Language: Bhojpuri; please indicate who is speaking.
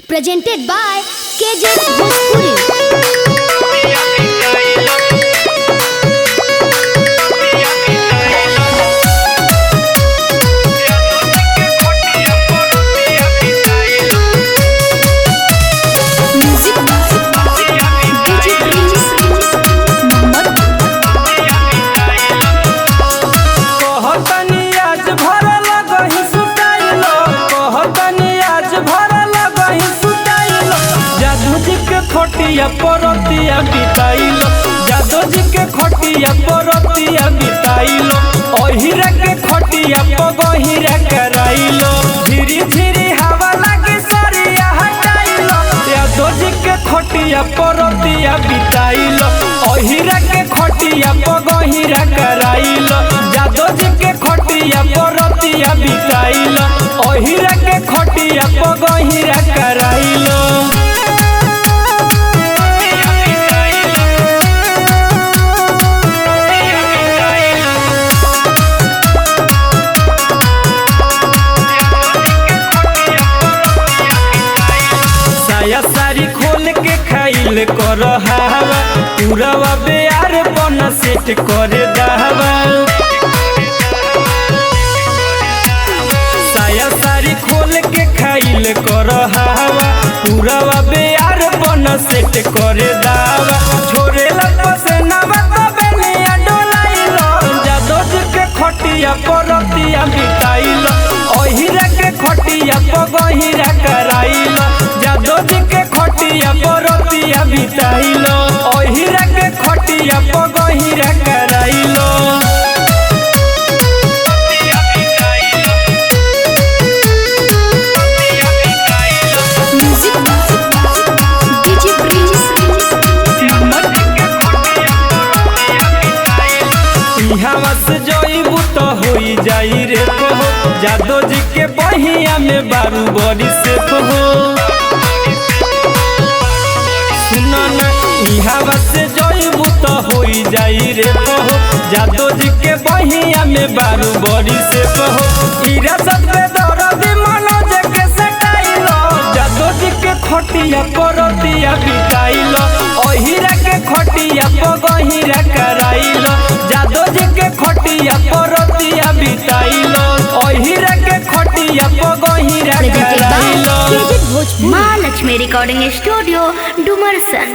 Speaker 1: Presented by KJ Bhojpuri।
Speaker 2: खटिया परतिया बिताइलो जादो जी के खटिया परतिया बिताइलो ओहिरा के खटिया पगहिरा कराइलो धीरे धीरे हवा लागे सरिया हटाइलो जादो जी के खटिया परतिया बिताइलो ओहिरा के खटिया पगहिरा कराइलो जादो जी के खटिया परतिया बिताइलो ओहिरा के खटिया पगहिरा कराइलो। सारी खोल के खाइल कर हवा पूरा बेयार बन सेट कर दहवा साया सारी खोल के खाइल कर हवा पूरा बेयार बन सेट कर दहवा छोरे लपसनावा तबे निया डोलाइलो जादो जी के खटिया परतिया बिताइलो ओहिरा के खटिया पगहिरा कराइलो जादो जी के खटिया परतिया बिताइलो ओहिरा के खटिया पगहिरा कराइलो। जइबू तो होई जाई रे हो जादो जी के बहिया में बारू बड़ी से हो सुनो ना इहावा से जइबू तो होई जाई रे हो जादो जी के बहिया में बारू बड़ी से हो इरा सब पे दर्द मनोज के सटाइलो जादो जी के खटिया परतिया बिताइलो ओहिरा के खटिया पगहिरा कराइलो जादो जी के खटिया परतिया बिताइलो ओहिरा के खटिया पगहिरा कराइलो।
Speaker 1: Mahalakshmi recording studio Dumarsan.